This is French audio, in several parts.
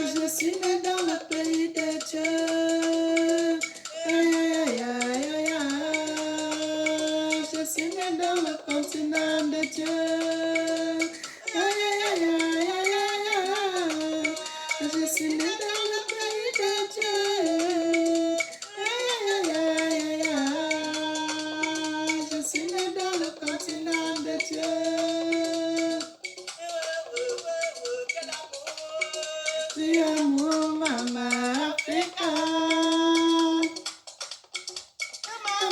Je suis né dans le pays de Dieu. Aïe, aïe, aïe, aïe, aïe. Je suis né dans le continent de Dieu. Aïe, aïe, aïe, aïe, aïe, aïe. Je suis né dans le pays de Dieu. Aïe, aïe, aïe, aïe, aïe. Je suis né dans le continent de Dieu. Tu amour, maman Africa.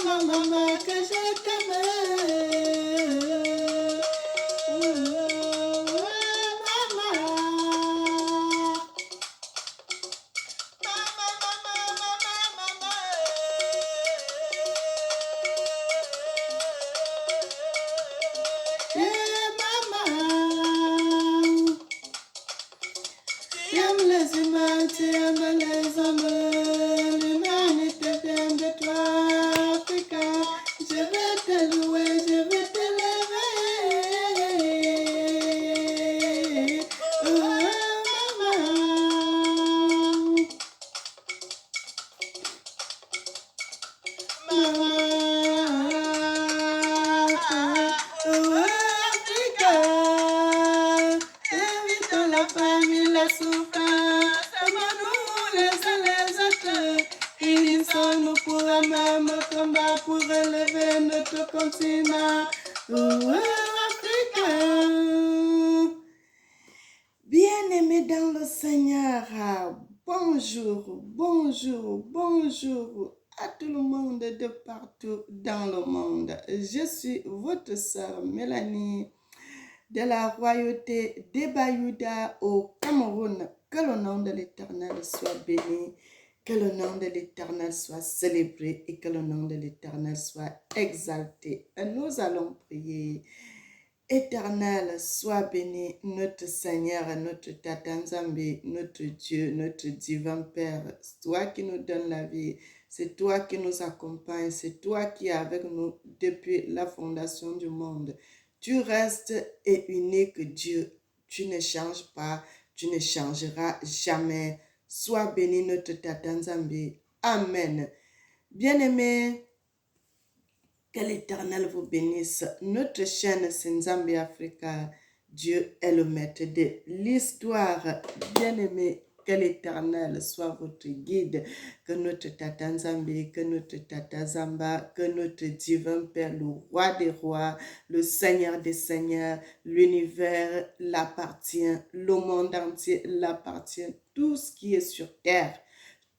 Maman, maman, que je t'aime. Tu aimes les humains, tu aimes les hommes, l'humanité vient de toi, Africa. Je vais te louer, je vais te lever. Oh, oh, Africa. Évitons la famille, la souffrance, aimons-nous les autres. Unissons-nous pour un même combat, pour relever notre continent. Oh, Africa. Bien-aimés dans le Seigneur, bonjour, bonjour, bonjour à tout le monde de partout dans le monde. Je suis votre sœur Mélanie de la royauté des Bayouda au Cameroun. Que le nom de l'Éternel soit béni, que le nom de l'Éternel soit célébré et que le nom de l'Éternel soit exalté. Nous allons prier. Éternel, sois béni, notre Seigneur, notre Tata Nzambe, notre Dieu, notre divin Père. C'est toi qui nous donnes la vie, c'est toi qui nous accompagnes, c'est toi qui es avec nous depuis la fondation du monde. Tu restes et unique Dieu, tu ne changes pas, tu ne changeras jamais. Sois béni, notre Tata Nzambe. Amen. Bien-aimés, que l'Éternel vous bénisse. Notre chaîne, c'est Nzambe Africa. Dieu est le maître de l'histoire. Bien-aimé, que l'Éternel soit votre guide. Que notre Tata Nzambe, que notre Tata Zamba, que notre divin Père, le roi des rois, le Seigneur des seigneurs, l'univers l'appartient, le monde entier l'appartient. Tout ce qui est sur terre,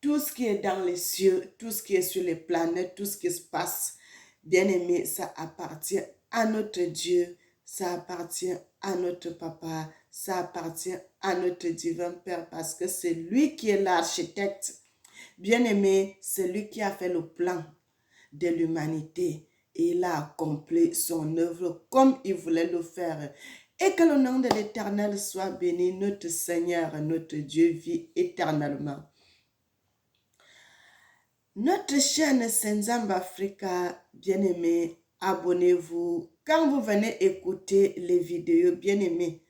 tout ce qui est dans les cieux, tout ce qui est sur les planètes, tout ce qui se passe, bien-aimé, ça appartient à notre Dieu, ça appartient à notre Papa, ça appartient à notre divin Père parce que c'est lui qui est l'architecte. Bien-aimé, c'est lui qui a fait le plan de l'humanité et il a accompli son œuvre comme il voulait le faire. Et que le nom de l'Éternel soit béni, notre Seigneur, notre Dieu vit éternellement. Notre chaîne Nzambe Africa, bien-aimés, abonnez-vous. Quand vous venez écouter les vidéos, bien-aimés,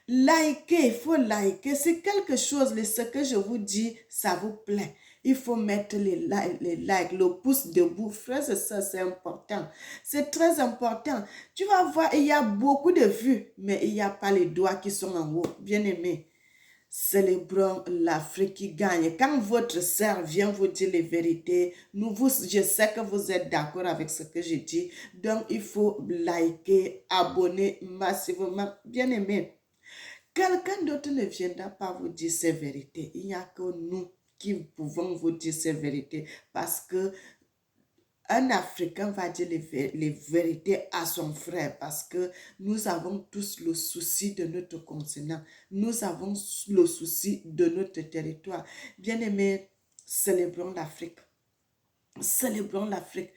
likez, il faut liker. C'est quelque chose, ce que je vous dis, ça vous plaît. Il faut mettre les likes, le pouce debout. Frères et sœurs, c'est important. C'est très important. Tu vas voir, il y a beaucoup de vues, mais il n'y a pas les doigts qui sont en haut. Bien-aimés, célébrons l'Afrique qui gagne. Quand votre sœur vient vous dire les vérités, je sais que vous êtes d'accord avec ce que je dis. Donc, il faut liker, abonner massivement. Bien aimé, quelqu'un d'autre ne viendra pas vous dire ces vérités. Il n'y a que nous qui pouvons vous dire ces vérités parce que un Africain va dire les vérités à son frère parce que nous avons tous le souci de notre continent. Nous avons le souci de notre territoire. Bien-aimés, célébrons l'Afrique. Célébrons l'Afrique.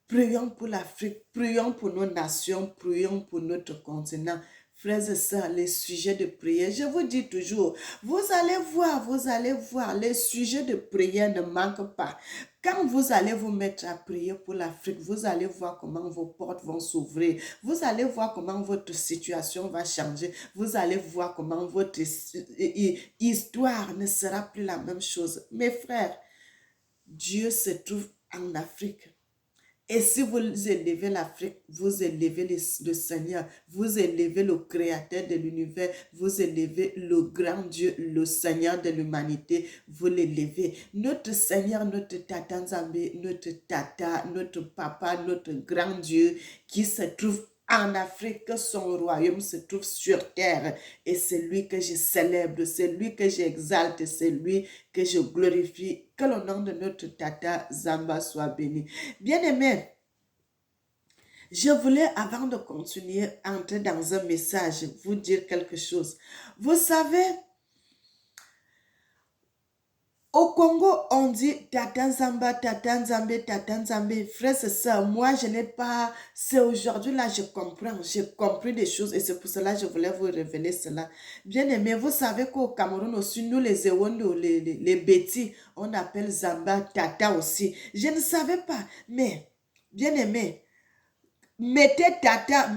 Prions pour l'Afrique. Prions pour nos nations. Prions pour notre continent. frères et sœurs, les sujets de prière. Je vous dis toujours, vous allez voir, les sujets de prière ne manquent pas. Quand vous allez vous mettre à prier pour l'Afrique, vous allez voir comment vos portes vont s'ouvrir. Vous allez voir comment votre situation va changer. Vous allez voir comment votre histoire ne sera plus la même chose. Mes frères, Dieu se trouve en Afrique. Et si vous élevez l'Afrique, vous élevez le Seigneur, vous élevez le Créateur de l'univers, vous élevez le grand Dieu, le Seigneur de l'humanité, vous l'élevez. Notre Seigneur, notre Tata Nzambe, notre Tata, notre Papa, notre grand Dieu qui se trouve en Afrique, que son royaume se trouve sur terre. Et c'est lui que je célèbre, c'est lui que j'exalte, c'est lui que je glorifie. Que le nom de notre Tata Zamba soit béni. Bien-aimés, je voulais, avant de continuer, entrer dans un message, vous dire quelque chose. Vous savez, au Congo, on dit Tata Nzamba, Tata Nzambe, Tata Nzambe. Frères et sœurs, moi, je n'ai pas... C'est aujourd'hui, là, je comprends. J'ai compris des choses et c'est pour cela que je voulais vous révéler cela. Bien aimé, vous savez qu'au Cameroun aussi, nous, les Ewondo, les Bétis, on appelle Zamba, Tata aussi. Je ne savais pas, mais, bien aimé, mettez Tata,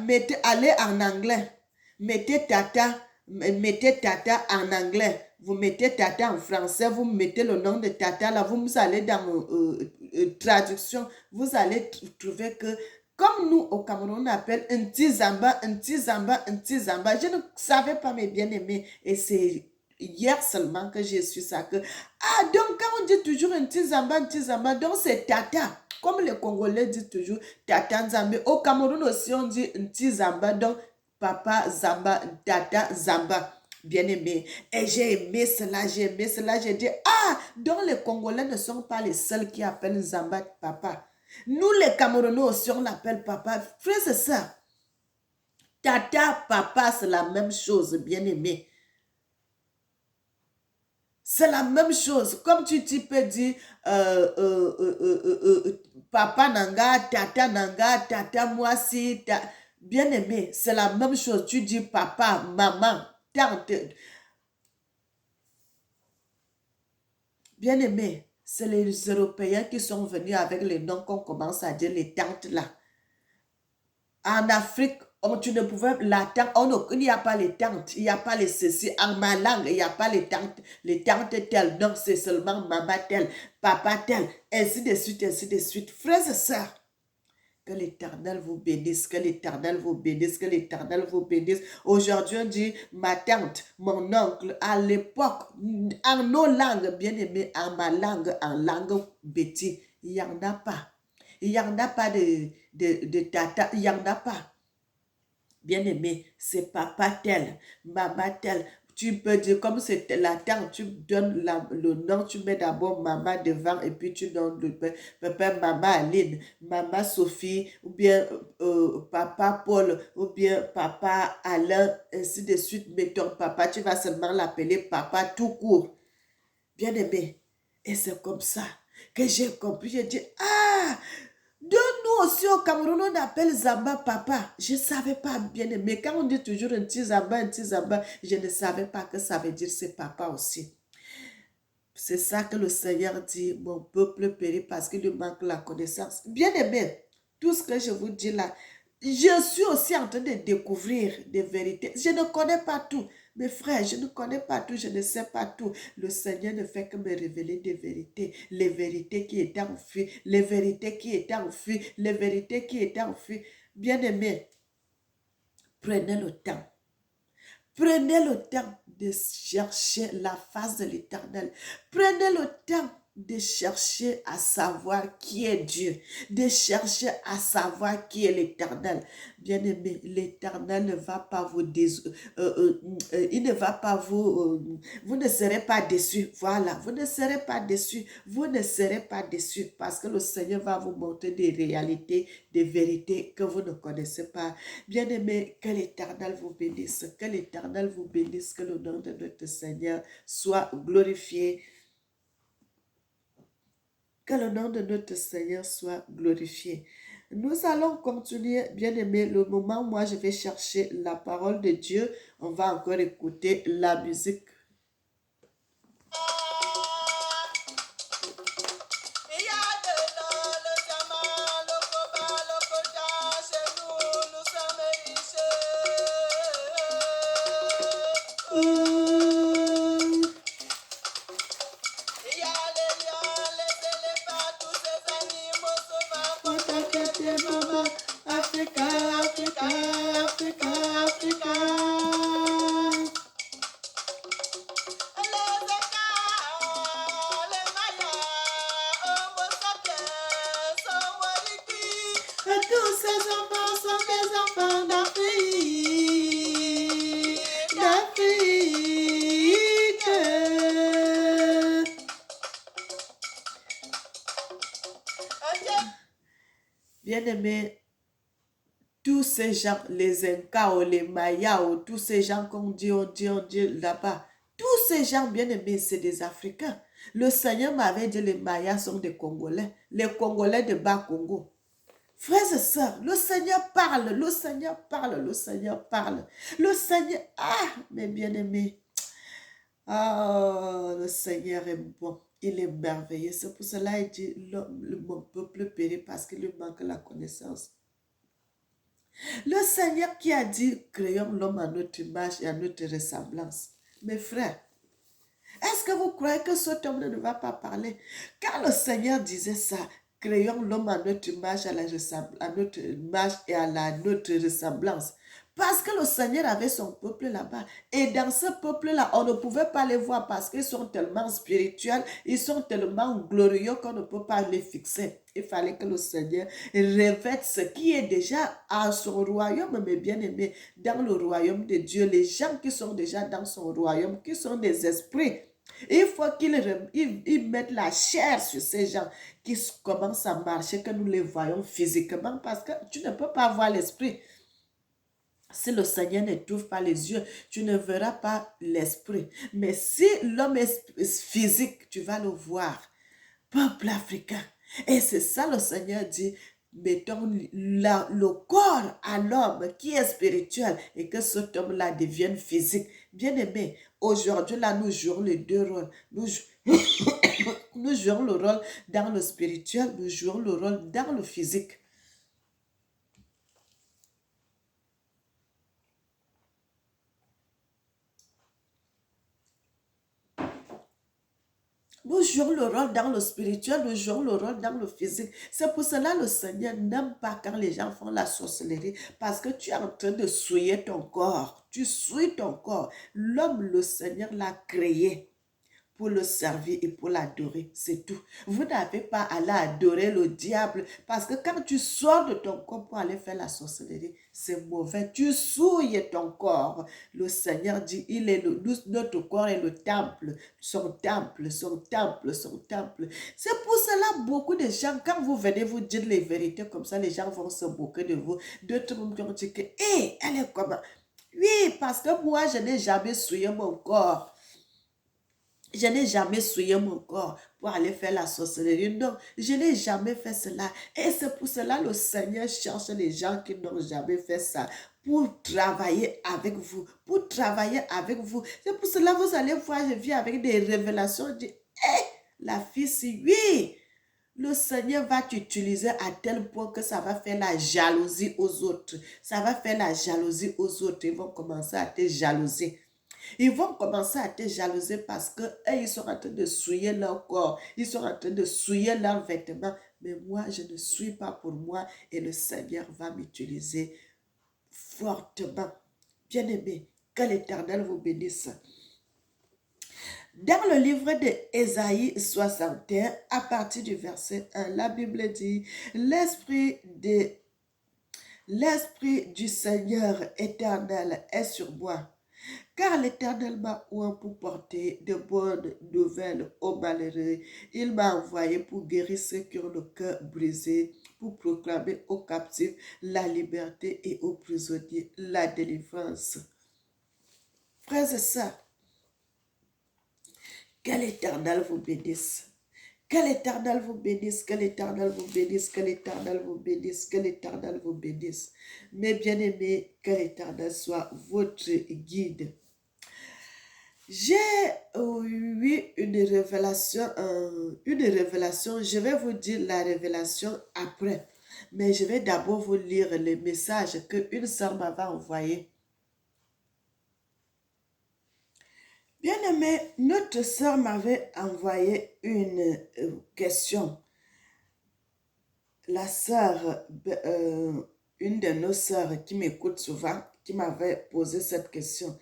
allez en anglais. Mettez Tata en anglais. Vous mettez Tata en français, vous mettez le nom de Tata là, vous allez dans traduction, vous allez trouver que, comme nous au Cameroun, on appelle un petit zamba, un petit zamba, un petit zamba. Je ne savais pas, mes bien-aimés, et c'est hier seulement que j'ai su ça, que, ah, donc quand on dit toujours un petit zamba, donc c'est Tata. Comme les Congolais disent toujours Tata Nzambe. Au Cameroun aussi, on dit un petit zamba, donc Papa Zamba, Tata Zamba. Bien aimé. Et j'ai aimé cela, j'ai dit, ah, donc les Congolais ne sont pas les seuls qui appellent Zamba papa. Nous, les Camerounais aussi, on l'appelle papa. Frère, c'est ça. Tata, papa, c'est la même chose, bien aimé. C'est la même chose. Comme tu peux dire papa nanga, tata moi si, bien aimé, c'est la même chose. Tu dis papa, maman, tante. Bien aimé, c'est les Européens qui sont venus avec les noms qu'on commence à dire les tantes là. En Afrique, tu ne pouvais, la tante, il n'y a pas les tantes, il n'y a pas les ceci. En ma langue, il n'y a pas les tantes telles. Donc, c'est seulement maman telle, papa tel, ainsi de suite, ainsi de suite. Frères et sœurs, que l'Éternel vous bénisse, que l'Éternel vous bénisse, que l'Éternel vous bénisse. Aujourd'hui, on dit ma tante, mon oncle, à l'époque, en nos langues, bien aimées, en ma langue, en langue béti, il n'y en a pas. Il n'y en a pas de tata, il n'y en a pas. Bien aimé, c'est papa tel, maman tel. Tu peux dire, comme c'est la tante, tu donnes le nom, tu mets d'abord maman devant et puis tu donnes le papa, maman Aline, maman Sophie, ou bien papa Paul, ou bien papa Alain, ainsi de suite. Mais ton papa, tu vas seulement l'appeler papa tout court. Bien aimé. Et c'est comme ça que j'ai compris. J'ai dit, ah, de nous aussi au Cameroun, on appelle Zamba papa. Je ne savais pas bien, mais quand on dit toujours un petit Zamba, je ne savais pas que ça veut dire c'est papa aussi. C'est ça que le Seigneur dit, mon peuple périt parce qu'il lui manque la connaissance. Bien aimé, tout ce que je vous dis là, je suis aussi en train de découvrir des vérités. Je ne connais pas tout. Mes frères, je ne connais pas tout, je ne sais pas tout. Le Seigneur ne fait que me révéler des vérités. Les vérités qui étaient enfuies, les vérités qui étaient enfuies, les vérités qui étaient enfuies. Bien aimé, prenez le temps. Prenez le temps de chercher la face de l'Éternel. Prenez le temps de chercher à savoir qui est Dieu, de chercher à savoir qui est l'Éternel. Bien-aimé, l'Éternel ne va pas vous il ne va pas vous ne serez pas déçus. Voilà, vous ne serez pas déçus. Vous ne serez pas déçus parce que le Seigneur va vous montrer des réalités, des vérités que vous ne connaissez pas. Bien-aimé, que l'Éternel vous bénisse, que l'Éternel vous bénisse, que le nom de notre Seigneur soit glorifié. Que le nom de notre Seigneur soit glorifié. Nous allons continuer, bien aimé, le moment où moi je vais chercher la parole de Dieu. On va encore écouter la musique. Africa, Africa, Africa, Africa. Tous ces enfants sont des enfants d'Afrique, d'Afrique. Bien-aimés, tous ces gens, les Incas ou les Mayas ou tous ces gens qu'on dit, on dit là-bas, tous ces gens bien-aimés, c'est des Africains. Le Seigneur m'avait dit les Mayas sont des Congolais, les Congolais de Bas-Congo. Frères et sœurs, le Seigneur parle, le Seigneur parle, le Seigneur parle. Le Seigneur, mes bien-aimés, le Seigneur est bon, il est merveilleux. C'est pour cela qu'il dit, mon peuple périt parce qu'il lui manque la connaissance. Le Seigneur qui a dit, créons l'homme à notre image et à notre ressemblance. Mes frères, est-ce que vous croyez que cet homme ne va pas parler? Quand le Seigneur disait ça, créons l'homme à notre image, à notre image et à notre ressemblance. Parce que le Seigneur avait son peuple là-bas. Et dans ce peuple-là, on ne pouvait pas les voir parce qu'ils sont tellement spirituels, ils sont tellement glorieux qu'on ne peut pas les fixer. Il fallait que le Seigneur revête ce qui est déjà à son royaume, mes bien-aimés, dans le royaume de Dieu. Les gens qui sont déjà dans son royaume, qui sont des esprits. Il faut qu'ils mettent la chair sur ces gens qui commencent à marcher, que nous les voyons physiquement, parce que tu ne peux pas voir l'esprit. Si le Seigneur ne t'ouvre pas les yeux, tu ne verras pas l'esprit. Mais si l'homme est physique, tu vas le voir. Peuple africain. Et c'est ça le Seigneur dit, mettons le corps à l'homme qui est spirituel et que cet homme-là devienne physique. Bien aimé, aujourd'hui là, nous jouons les deux rôles. Nous jouons le rôle dans le spirituel, nous jouons le rôle dans le physique. Nous jouons le rôle dans le spirituel, nous jouons le rôle dans le physique. C'est pour cela que le Seigneur n'aime pas quand les gens font la sorcellerie, parce que tu es en train de souiller ton corps. Tu souilles ton corps. L'homme, le Seigneur l'a créé pour le servir et pour l'adorer, c'est tout. Vous n'avez pas à aller adorer le diable, parce que quand tu sors de ton corps pour aller faire la sorcellerie, c'est mauvais. Tu souilles ton corps. Le Seigneur dit, notre corps est le temple, son temple, son temple, son temple. C'est pour cela, beaucoup de gens, quand vous venez vous dire les vérités comme ça, les gens vont se moquer de vous. D'autres vont dire que, hé, elle est comment? Oui, parce que moi, je n'ai jamais souillé mon corps. Je n'ai jamais souillé mon corps pour aller faire la sorcellerie. Non, je n'ai jamais fait cela. Et c'est pour cela que le Seigneur cherche les gens qui n'ont jamais fait ça pour travailler avec vous. Pour travailler avec vous. C'est pour cela que vous allez voir, je viens avec des révélations. Je dis, hé, la fille, si oui, le Seigneur va t'utiliser à tel point que ça va faire la jalousie aux autres. Ça va faire la jalousie aux autres. Ils vont commencer à te jalouser. Ils vont commencer à te jalouser parce que ils sont en train de souiller leur corps. Ils sont en train de souiller leurs vêtements. Mais moi, je ne suis pas pour moi et le Seigneur va m'utiliser fortement. Bien-aimé, que l'Éternel vous bénisse. Dans le livre de Ésaïe 61, à partir du verset 1, la Bible dit, l'Esprit du Seigneur éternel est sur moi. Car l'Éternel m'a oint pour porter de bonnes nouvelles aux malheureux. Il m'a envoyé pour guérir ceux qui ont le cœur brisé, pour proclamer aux captifs la liberté et aux prisonniers la délivrance. Frères et sœurs, que l'Éternel vous bénisse. Que l'Éternel vous bénisse, que l'Éternel vous bénisse, que l'Éternel vous bénisse, que l'Éternel vous bénisse. Mes bien-aimés, que l'Éternel soit votre guide. J'ai eu une révélation, je vais vous dire la révélation après, mais je vais d'abord vous lire le message qu'une sœur m'avait envoyé. Bien-aimé, notre sœur m'avait envoyé une question. La sœur, une de nos sœurs qui m'écoute souvent, qui m'avait posé cette question.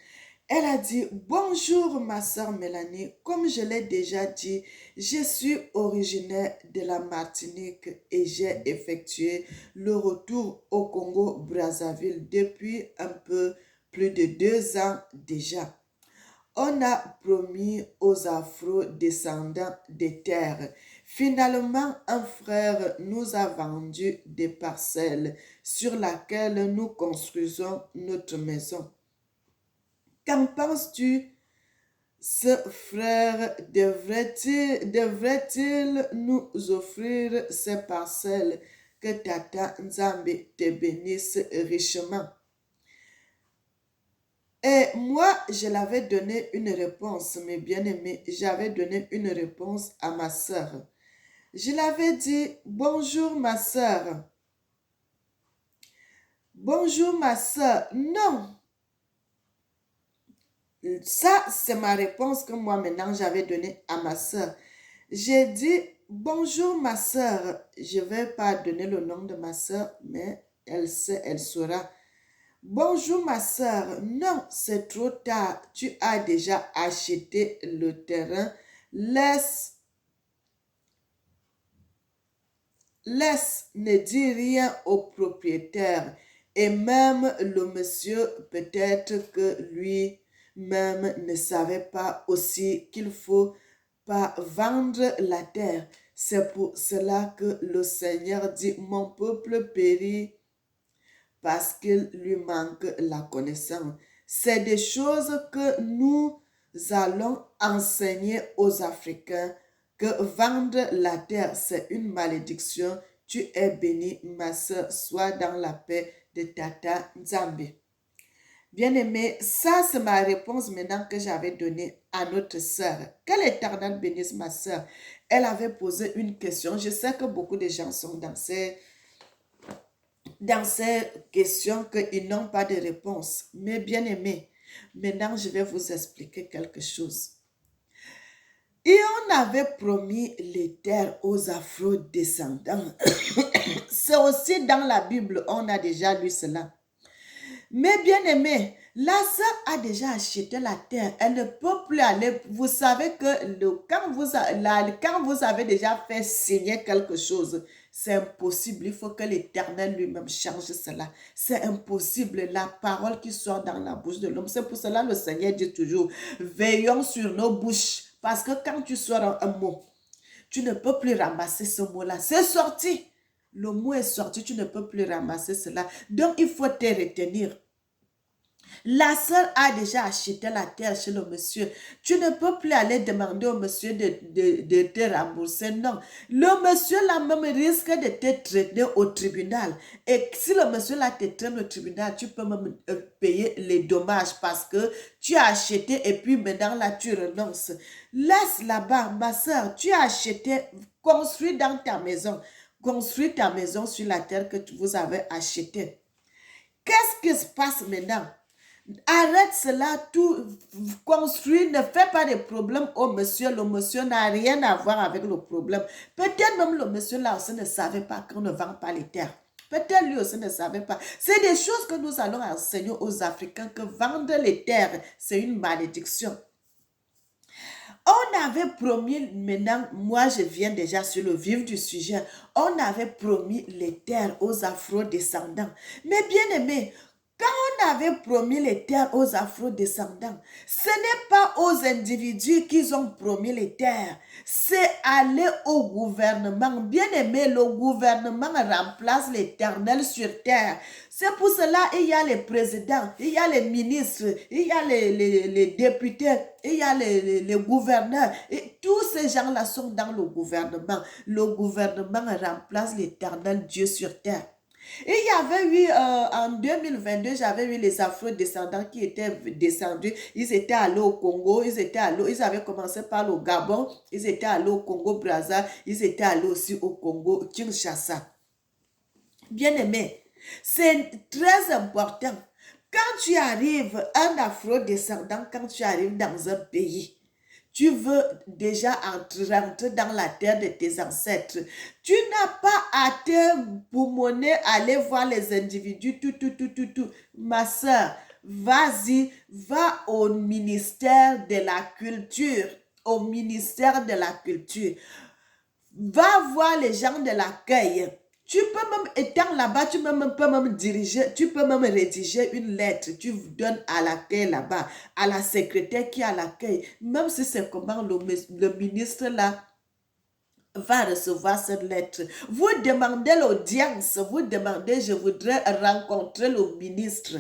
Elle a dit, bonjour ma sœur Mélanie, comme je l'ai déjà dit, je suis originaire de la Martinique et j'ai effectué le retour au Congo-Brazzaville depuis un peu plus de 2 ans déjà. On a promis aux afro-descendants des terres. Finalement, un frère nous a vendu des parcelles sur lesquelles nous construisons notre maison. Qu'en penses-tu? Ce frère devrait-il nous offrir ces parcelles? Que Tata Nzambe te bénisse richement. Et moi, je l'avais donné une réponse, mes bien-aimés. J'avais donné une réponse à ma sœur. Je l'avais dit, bonjour ma sœur. Bonjour ma sœur. Non. Ça, c'est ma réponse que moi, maintenant, j'avais donnée à ma sœur. J'ai dit, bonjour ma sœur. Je ne vais pas donner le nom de ma sœur, mais elle sait, elle saura. Bonjour ma sœur, non, c'est trop tard, tu as déjà acheté le terrain, laisse, ne dis rien au propriétaire et même le monsieur peut-être que lui-même ne savait pas aussi qu'il faut pas vendre la terre. C'est pour cela que le Seigneur dit, mon peuple périt parce qu'il lui manque la connaissance. C'est des choses que nous allons enseigner aux Africains, que vendre la terre, c'est une malédiction. Tu es bénie, ma soeur, sois dans la paix de Tata Nzambe. Bien-aimé, ça c'est ma réponse maintenant que j'avais donnée à notre sœur. Que l'Éternel bénisse ma sœur. Elle avait posé une question. Je sais que beaucoup de gens sont dans ces questions qu'ils n'ont pas de réponse. Mais bien aimé, maintenant je vais vous expliquer quelque chose. Et on avait promis les terres aux afro-descendants. C'est aussi dans la Bible, on a déjà lu cela. Mais bien aimé, la sœur a déjà acheté la terre. Elle ne peut plus aller. Vous savez que quand vous avez déjà fait signer quelque chose, c'est impossible. Il faut que l'Éternel lui-même change cela. C'est impossible. La parole qui sort dans la bouche de l'homme. C'est pour cela que le Seigneur dit toujours, veillons sur nos bouches. Parce que quand tu sors un mot, tu ne peux plus ramasser ce mot-là. C'est sorti. Le mot est sorti, tu ne peux plus ramasser cela. Donc, il faut te retenir. La sœur a déjà acheté la terre chez le monsieur. Tu ne peux plus aller demander au monsieur de te rembourser. Non. Le monsieur là même risque de te traîner au tribunal. Et si le monsieur là te traîne au tribunal, tu peux même payer les dommages parce que tu as acheté et puis maintenant là tu renonces. Laisse là-bas, ma sœur, tu as acheté, construis dans ta maison. Construis ta maison sur la terre que vous avez achetée. Qu'est-ce qui se passe maintenant? Arrête cela, tout construit, ne fait pas de problème au monsieur. Le monsieur n'a rien à voir avec le problème. Peut-être même le monsieur là aussi ne savait pas qu'on ne vend pas les terres. Peut-être lui aussi ne savait pas. C'est des choses que nous allons enseigner aux Africains, que vendre les terres, c'est une malédiction. On avait promis, maintenant, moi je viens déjà sur le vif du sujet, on avait promis les terres aux afro-descendants. Mais bien aimé, Quand on avait promis les terres aux afro-descendants, ce n'est pas aux individus qu'ils ont promis les terres, c'est aller au gouvernement. Bien aimé, le gouvernement remplace l'Éternel sur terre. C'est pour cela qu'il y a les présidents, il y a les ministres, il y a les députés, il y a les gouverneurs. Et tous ces gens-là sont dans le gouvernement. Le gouvernement remplace l'Éternel Dieu sur terre. Et il y avait eu, en 2022, j'avais vu les afro-descendants qui étaient descendus. Ils étaient allés au Congo, ils avaient commencé par le Gabon, ils étaient allés au Congo-Brazza, ils étaient allés aussi au Congo, Kinshasa. Bien aimé, c'est très important. Quand tu arrives, un afro-descendant, quand tu arrives dans un pays, tu veux déjà rentrer dans la terre de tes ancêtres. Tu n'as pas à te boumonner, aller voir les individus, tout. Ma soeur, vas-y, va au ministère de la culture. Au ministère de la culture. Va voir les gens de l'accueil. Tu peux même, étant là-bas, tu peux même diriger, tu peux même rédiger une lettre. Tu donnes à l'accueil là-bas, à la secrétaire qui est à l'accueil. Même si c'est comment le ministre là va recevoir cette lettre. Vous demandez l'audience, vous demandez, je voudrais rencontrer le ministre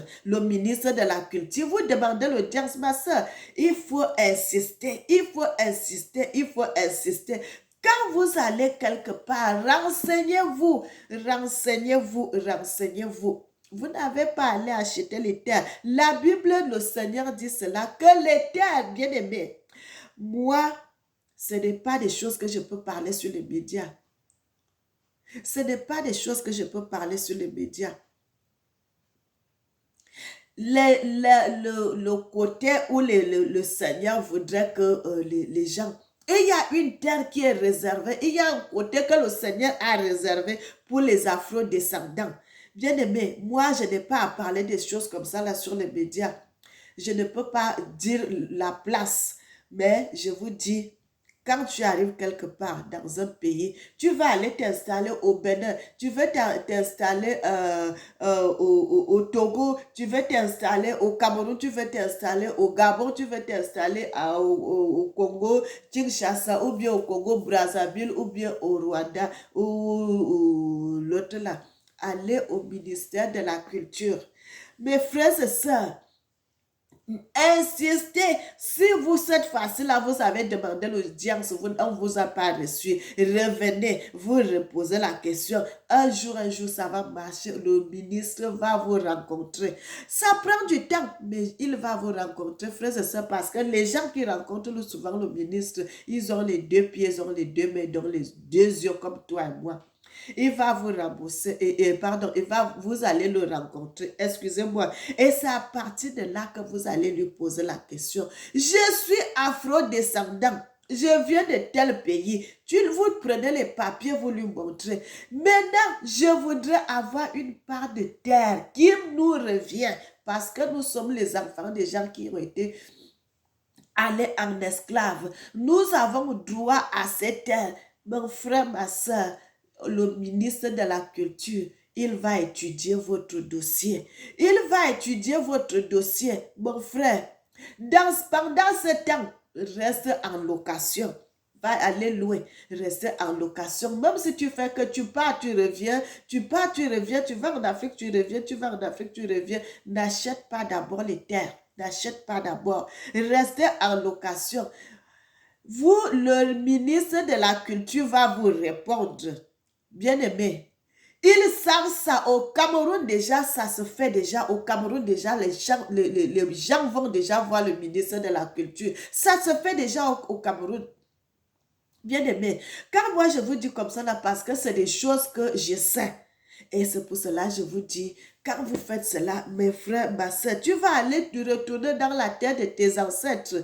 de la culture. Vous demandez l'audience, ma soeur. Il faut insister, il faut insister, il faut insister. Quand vous allez quelque part, renseignez-vous, renseignez-vous, renseignez-vous. Vous n'avez pas à aller acheter les terres. La Bible, le Seigneur dit cela, que les terres, bien aimés, moi, ce n'est pas des choses que je peux parler sur les médias. Ce n'est pas des choses que je peux parler sur les médias. Le côté où le Seigneur voudrait que les gens... Il y a une terre qui est réservée. Il y a un côté que le Seigneur a réservé pour les afro-descendants. Bien aimé, moi, je n'ai pas à parler des choses comme ça là sur les médias. Je ne peux pas dire la place. Mais je vous dis, quand tu arrives quelque part dans un pays, tu vas aller t'installer au Bénin, tu veux t'installer au Togo, tu veux t'installer au Cameroun, tu veux t'installer au Gabon, tu veux t'installer au Congo, Kinshasa, ou bien au Congo, Brazzaville, ou bien au Rwanda, ou l'autre là. Aller au ministère de la Culture. Mes frères et sœurs, insistez. Si vous, cette fois-ci-là, vous avez demandé l'audience, on ne vous a pas reçu, revenez, vous reposez la question. Un jour, ça va marcher. Le ministre va vous rencontrer. Ça prend du temps, mais il va vous rencontrer, frères et sœurs, parce que les gens qui rencontrent souvent le ministre, ils ont les deux pieds, ils ont les deux mains, ils ont les deux yeux comme toi et moi. Il va vous rembourser, vous allez le rencontrer, excusez-moi. Et c'est à partir de là que vous allez lui poser la question. Je suis afro-descendant. Je viens de tel pays. Vous prenez les papiers, vous lui montrez. Maintenant, je voudrais avoir une part de terre qui nous revient. Parce que nous sommes les enfants des gens qui ont été allés en esclave. Nous avons droit à cette terre. Mon frère, ma soeur, le ministre de la Culture, il va étudier votre dossier. Il va étudier votre dossier. Mon frère, pendant ce temps, reste en location. Va aller louer, rester en location. Même si tu fais que tu pars, tu reviens, tu pars, tu reviens, tu vas en Afrique, tu reviens, tu vas en Afrique, tu reviens. N'achète pas d'abord les terres. N'achète pas d'abord. Restez en location. Vous, le ministre de la Culture va vous répondre. Bien-aimé, ils savent ça. Au Cameroun déjà, ça se fait déjà. Au Cameroun déjà, les gens vont déjà voir le ministre de la Culture. Ça se fait déjà au Cameroun. Bien-aimé, quand moi je vous dis comme ça, là, parce que c'est des choses que je sais. Et c'est pour cela que je vous dis, quand vous faites cela, mes frères, ma soeur, tu vas aller te retourner dans la terre de tes ancêtres.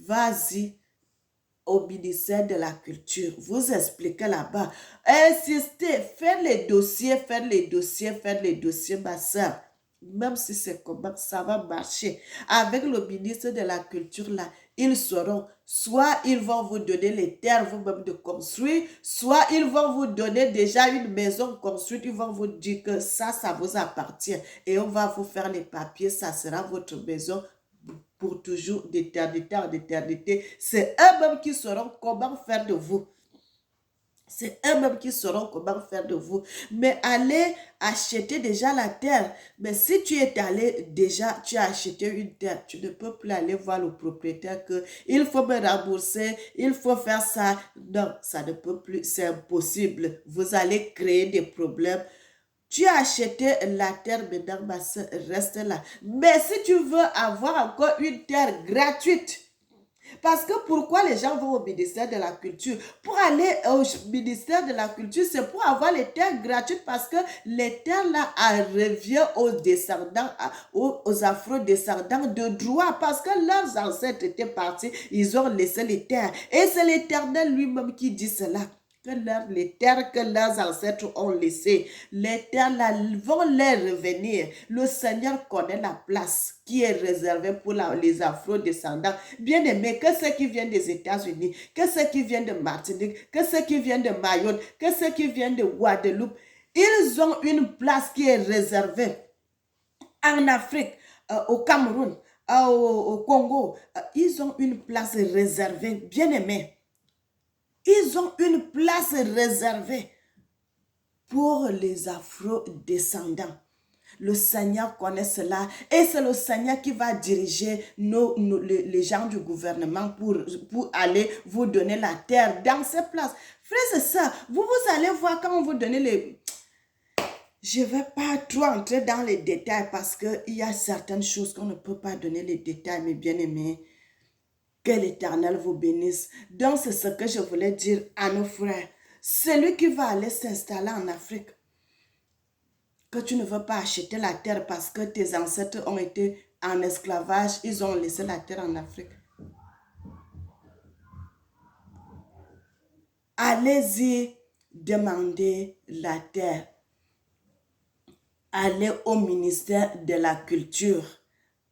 Vas-y au ministère de la Culture. Vous expliquez là-bas. Insistez, faites les dossiers, ma soeur. Même si c'est comment, ça va marcher. Avec le ministre de la Culture, là, ils sauront. Soit ils vont vous donner les terres vous-même de construire, soit ils vont vous donner déjà une maison construite. Ils vont vous dire que ça vous appartient. Et on va vous faire les papiers. Ça sera votre maison pour toujours, d'éternité en éternité. C'est eux-mêmes qui sauront comment faire de vous. C'est eux-mêmes qui sauront comment faire de vous. Mais allez acheter déjà la terre. Mais si tu es allé déjà, tu as acheté une terre, tu ne peux plus aller voir le propriétaire que il faut me rembourser, il faut faire ça. Non, ça ne peut plus, c'est impossible. Vous allez créer des problèmes. Tu as acheté la terre, maintenant, ma soeur, reste là. Mais si tu veux avoir encore une terre gratuite, parce que pourquoi les gens vont au ministère de la Culture? Pour aller au ministère de la Culture, c'est pour avoir les terres gratuites parce que les terres là reviennent aux descendants, aux afro-descendants de droit parce que leurs ancêtres étaient partis, ils ont laissé les terres. Et c'est l'Éternel lui-même qui dit cela. Que les terres que leurs ancêtres ont laissées, les terres là vont leur revenir. Le Seigneur connaît la place qui est réservée pour les afro-descendants. Bien aimés, que ceux qui viennent des États-Unis, que ceux qui viennent de Martinique, que ceux qui viennent de Mayotte, que ceux qui viennent de Guadeloupe, ils ont une place qui est réservée en Afrique, au Cameroun, au Congo. Ils ont une place réservée, bien aimés. Ils ont une place réservée pour les afro-descendants. Le Seigneur connaît cela et c'est le Seigneur qui va diriger les gens du gouvernement pour aller vous donner la terre dans ces places. Frères et sœurs, vous allez voir quand on vous donne les... Je ne vais pas trop entrer dans les détails parce qu'il y a certaines choses qu'on ne peut pas donner les détails, mes bien-aimés. Que l'Éternel vous bénisse. Donc, c'est ce que je voulais dire à nos frères. Celui qui va aller s'installer en Afrique, que tu ne veux pas acheter la terre parce que tes ancêtres ont été en esclavage, ils ont laissé la terre en Afrique. Allez-y demander la terre. Allez au ministère de la Culture.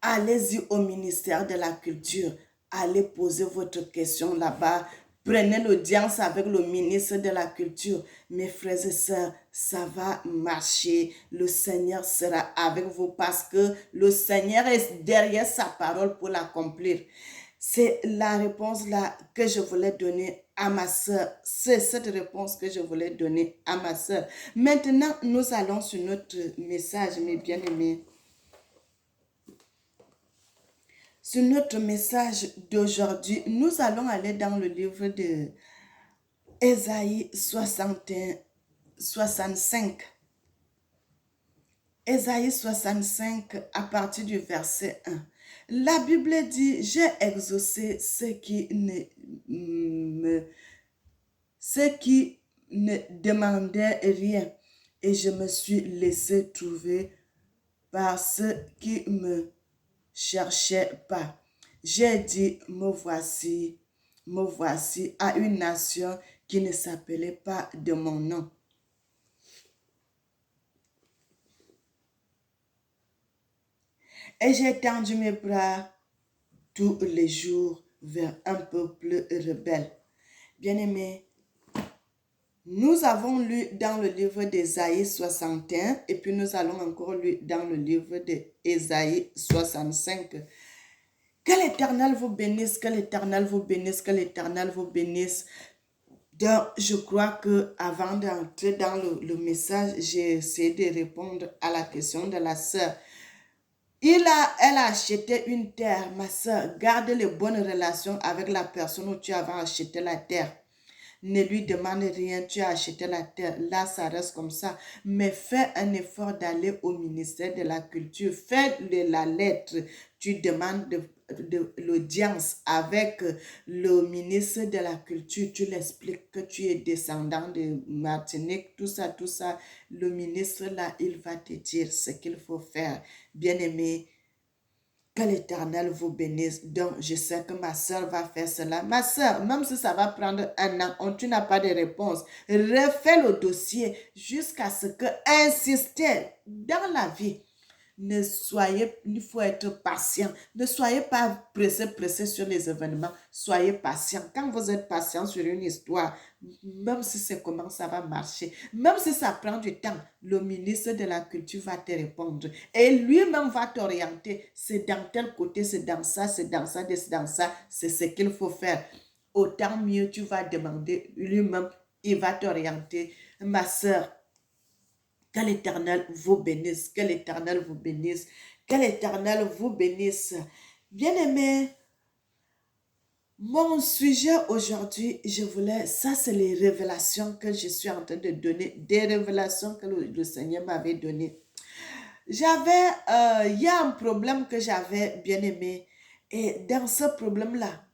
Allez-y au ministère de la Culture. Allez poser votre question là-bas. Prenez l'audience avec le ministre de la Culture. Mes frères et sœurs, ça va marcher. Le Seigneur sera avec vous parce que le Seigneur est derrière sa parole pour l'accomplir. C'est la réponse là que je voulais donner à ma soeur. C'est cette réponse que je voulais donner à ma soeur. Maintenant, nous allons sur notre message, mes bien-aimés. Sur notre message d'aujourd'hui, nous allons aller dans le livre de Ésaïe 65. Ésaïe 65 à partir du verset 1. La Bible dit, j'ai exaucé ceux qui ne demandaient rien et je me suis laissé trouver par ceux qui me cherchaient pas. J'ai dit, me voici à une nation qui ne s'appelait pas de mon nom. Et j'ai tendu mes bras tous les jours vers un peuple rebelle. Bien-aimés, nous avons lu dans le livre d'Ésaïe 61 et puis nous allons encore lire dans le livre d'Ésaïe 65. Que l'Éternel vous bénisse, que l'Éternel vous bénisse, que l'Éternel vous bénisse. Donc, je crois que avant d'entrer dans le message, j'ai essayé de répondre à la question de la sœur. Elle a acheté une terre, ma soeur. Garde les bonnes relations avec la personne où tu avais acheté la terre. Ne lui demande rien, tu as acheté la terre. Là, ça reste comme ça. Mais fais un effort d'aller au ministère de la Culture. Fais la lettre. Tu demandes de l'audience avec le ministre de la Culture. Tu l'expliques que tu es descendant de Martinique, tout ça, tout ça. Le ministre, là, il va te dire ce qu'il faut faire. Bien-aimé, que l'Éternel vous bénisse. Donc, je sais que ma soeur va faire cela. Ma soeur, même si ça va prendre un an, tu n'as pas de réponse, refais le dossier jusqu'à ce que insister dans la vie. Il faut être patient. Ne soyez pas pressé sur les événements. Soyez patient. Quand vous êtes patient sur une histoire, même si c'est comment ça va marcher, même si ça prend du temps, le ministre de la Culture va te répondre. Et lui-même va t'orienter. C'est dans tel côté, c'est dans ça, c'est dans ça, c'est dans ça. C'est ce qu'il faut faire. Autant mieux tu vas demander lui-même, il va t'orienter. Ma soeur, que l'Éternel vous bénisse, que l'Éternel vous bénisse, que l'Éternel vous bénisse. Bien-aimés, mon sujet aujourd'hui, ça c'est les révélations que je suis en train de donner, des révélations que le Seigneur m'avait données. Il y a un problème que j'avais bien aimé, et dans ce problème-là,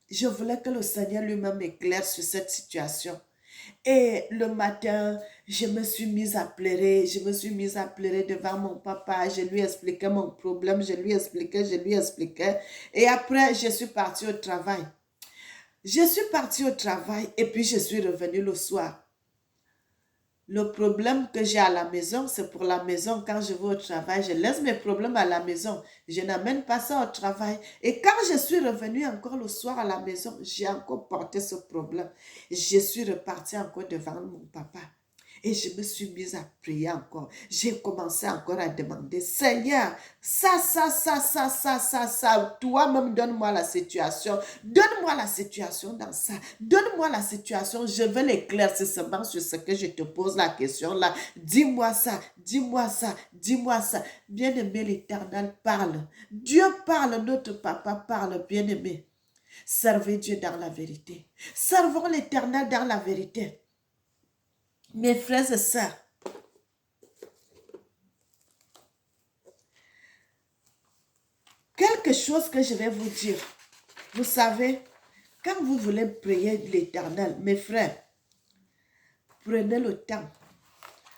je voulais que le Seigneur lui-même m'éclaire sur cette situation. Et le matin, je me suis mise à pleurer, devant mon papa, je lui expliquais mon problème, je lui expliquais. Et après, je suis partie au travail. Et puis je suis revenue le soir. Le problème que j'ai à la maison, c'est pour la maison. Quand je vais au travail, je laisse mes problèmes à la maison. Je n'amène pas ça au travail. Et quand je suis revenue encore le soir à la maison, j'ai encore porté ce problème. Je suis repartie encore devant mon papa. Et je me suis mise à prier encore. J'ai commencé encore à demander, Seigneur, ça, toi-même donne-moi la situation. Donne-moi la situation dans ça. Donne-moi la situation. Je veux l'éclaircissement sur ce que je te pose la question là. Dis-moi ça, dis-moi ça, dis-moi ça. Bien-aimé, l'Éternel parle. Dieu parle, notre papa parle, bien-aimé. Servez Dieu dans la vérité. Servons l'Éternel dans la vérité. Mes frères et sœurs, quelque chose que je vais vous dire. Vous savez, quand vous voulez prier l'Éternel, mes frères, prenez le temps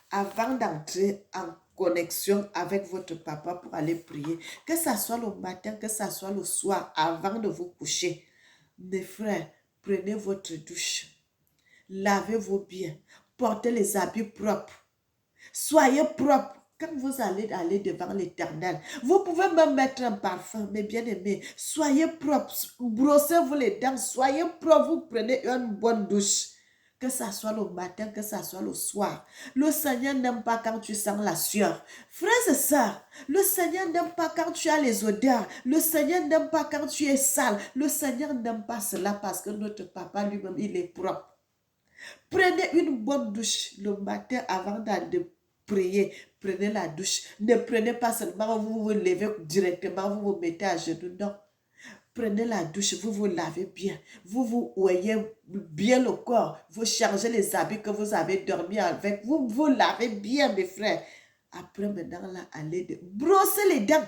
avant d'entrer en connexion avec votre papa pour aller prier. Que ça soit le matin, que ça soit le soir, avant de vous coucher. Mes frères, prenez votre douche. Lavez-vous bien. Portez les habits propres. Soyez propres. Quand vous allez aller devant l'Éternel, vous pouvez même mettre un parfum, mais bien aimé, soyez propres, brossez-vous les dents, soyez propres, vous prenez une bonne douche. Que ça soit le matin, que ça soit le soir. Le Seigneur n'aime pas quand tu sens la sueur. Frères et sœurs, le Seigneur n'aime pas quand tu as les odeurs. Le Seigneur n'aime pas quand tu es sale. Le Seigneur n'aime pas cela parce que notre papa lui-même, il est propre. Prenez une bonne douche le matin avant de prier. Prenez la douche. Ne prenez pas seulement, vous vous levez directement, vous vous mettez à genoux. Non. Prenez la douche, vous vous lavez bien. Vous vous ouillez bien le corps. Vous changez les habits que vous avez dormi avec. Vous vous lavez bien, mes frères. Après, maintenant, là, allez brosser les dents.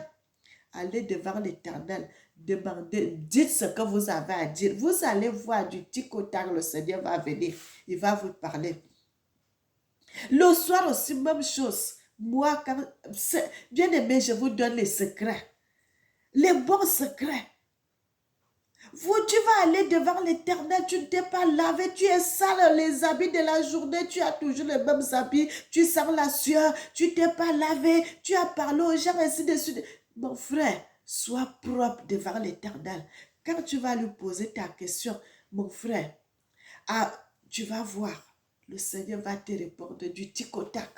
Allez devant l'Éternel. Demandez, dites ce que vous avez à dire. Vous allez voir du tic au tac, le Seigneur va venir. Il va vous parler. Le soir aussi, même chose. Moi, bien aimé, je vous donne les secrets. Les bons secrets. Tu vas aller devant l'Éternel, tu ne t'es pas lavé, tu es sale, les habits de la journée, tu as toujours les mêmes habits, tu sens la sueur, tu ne t'es pas lavé, tu as parlé aux gens, ainsi de suite. Mon frère, sois propre devant l'Éternel. Quand tu vas lui poser ta question, mon frère, tu vas voir. Le Seigneur va te répondre du tic au tac.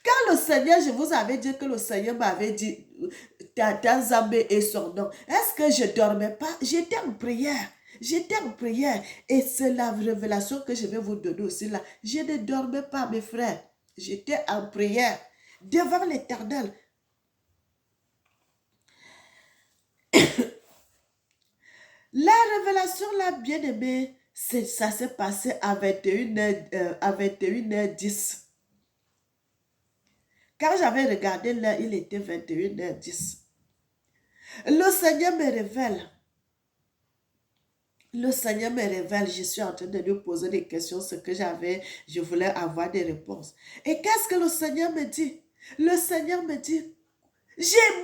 Quand le Seigneur, je vous avais dit que le Seigneur m'avait dit, Tata Zambé et son nom, est-ce que je ne dormais pas? J'étais en prière. Et c'est la révélation que je vais vous donner aussi là. Je ne dormais pas, mes frères. J'étais en prière devant l'Éternel. La révélation là, bien aimée, ça s'est passé à 21h10. Quand j'avais regardé l'heure, il était 21h10. Le Seigneur me révèle. Je suis en train de lui poser des questions, je voulais avoir des réponses. Et qu'est-ce que le Seigneur me dit? Le Seigneur me dit,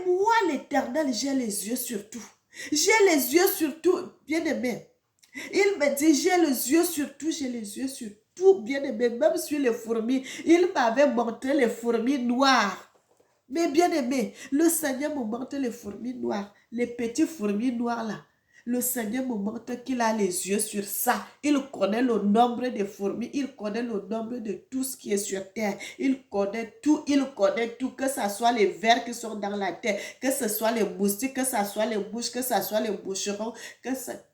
moi l'Éternel, j'ai les yeux sur tout. J'ai les yeux sur tout, bien aimé. Il me dit, j'ai les yeux sur tout, bien aimé, même sur les fourmis. Il m'avait montré les fourmis noires. Mais bien aimé, le Seigneur me montre les fourmis noires, les petits fourmis noirs là. Le Seigneur me montre qu'il a les yeux sur ça. Il connaît le nombre des fourmis, il connaît le nombre de tout ce qui est sur terre. Il connaît tout, que ce soit les vers qui sont dans la terre, que ce soit les moustiques, que ce soit les mouches, que ce soit les boucherons,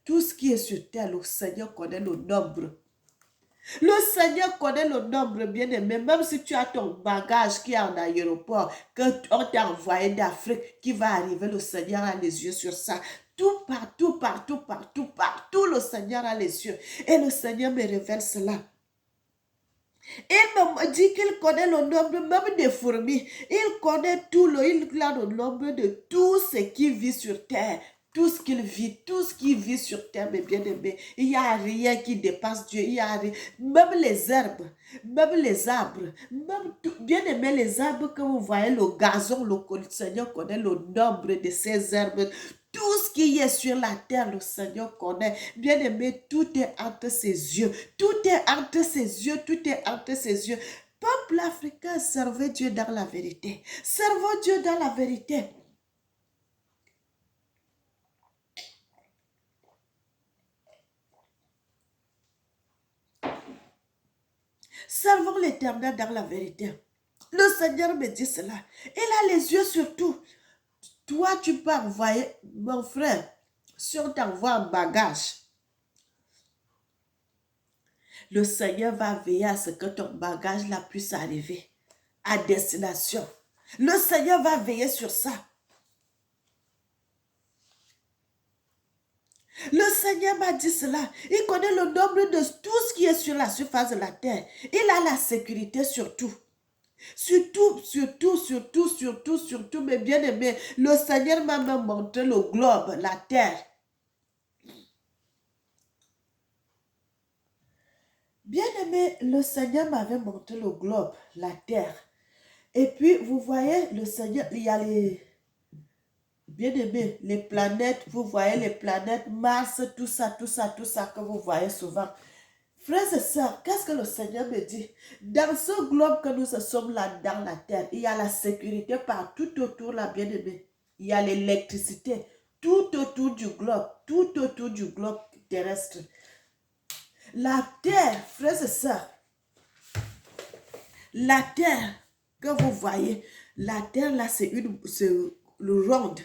tout ce qui est sur terre, le Seigneur connaît le nombre. Le Seigneur connaît le nombre, bien-aimé. Même si tu as ton bagage qui est en aéroport, qu'on t'a envoyé d'Afrique, qui va arriver, le Seigneur a les yeux sur ça. Tout, partout, le Seigneur a les yeux. Et le Seigneur me révèle cela. Il me dit qu'il connaît le nombre même des fourmis. Il connaît il a le nombre de tout ce qui vit sur terre. Tout ce qu'il vit, tout ce qui vit sur terre, mes bien-aimés. Il n'y a rien qui dépasse Dieu. Il y a rien. Même les herbes, même les arbres, même tout. Bien-aimés, les arbres que vous voyez, le gazon, le Seigneur connaît le nombre de ces herbes. Tout ce qui est sur la terre, le Seigneur connaît. Bien-aimé, tout est entre ses yeux. Tout est entre ses yeux. Tout est entre ses yeux. Peuple africain, servez Dieu dans la vérité. Servons Dieu dans la vérité. Servons l'Éternel dans la vérité. Le Seigneur me dit cela. Il a les yeux sur tout. Toi, tu peux envoyer, mon frère, si on t'envoie un bagage, le Seigneur va veiller à ce que ton bagage là puisse arriver à destination. Le Seigneur va veiller sur ça. Le Seigneur m'a dit cela. Il connaît le nombre de tout ce qui est sur la surface de la terre. Il a la sécurité sur tout. Surtout, mes bien-aimés, le Seigneur m'a même montré le globe, la terre. Bien-aimé, le Seigneur m'avait montré le globe, la terre. Et puis, vous voyez, le Seigneur, il y a les... Bien-aimés, les planètes, vous voyez les planètes, Mars, tout ça que vous voyez souvent. Frères et sœurs, qu'est-ce que le Seigneur me dit? Dans ce globe que nous sommes là, dans la terre, il y a la sécurité partout autour, là, bien-aimé. Il y a l'électricité tout autour du globe terrestre. La terre, frères et sœurs, la terre que vous voyez, la terre là, c'est ronde.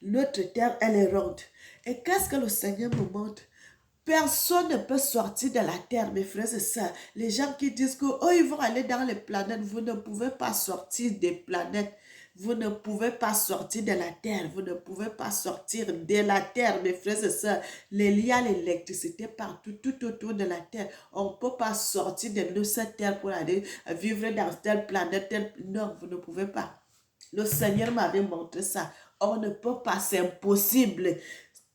Notre terre, elle est ronde. Et qu'est-ce que le Seigneur me montre? Personne ne peut sortir de la terre, mes frères et sœurs. Les gens qui disent que oh, ils vont aller dans les planètes, vous ne pouvez pas sortir des planètes. Vous ne pouvez pas sortir de la terre. Vous ne pouvez pas sortir de la terre, mes frères et sœurs. Il y a l'électricité partout, tout autour de la terre. On ne peut pas sortir de cette terre pour aller vivre dans telle planète. Non, vous ne pouvez pas. Le Seigneur m'avait montré ça. On ne peut pas, c'est impossible.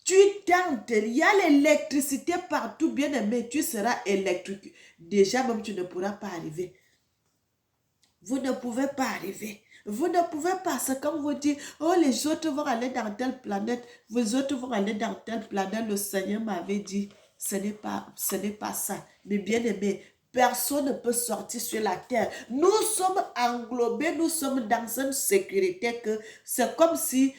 Tu tentes, il y a l'électricité partout, bien aimé, tu seras électrique. Déjà, même tu ne pourras pas arriver. Vous ne pouvez pas arriver. Vous ne pouvez pas. C'est comme vous dites, oh, les autres vont aller dans telle planète, vous autres vont aller dans telle planète. Le Seigneur m'avait dit, ce n'est pas ça. Mais bien aimé, personne ne peut sortir sur la terre. Nous sommes englobés, nous sommes dans une sécurité que c'est comme si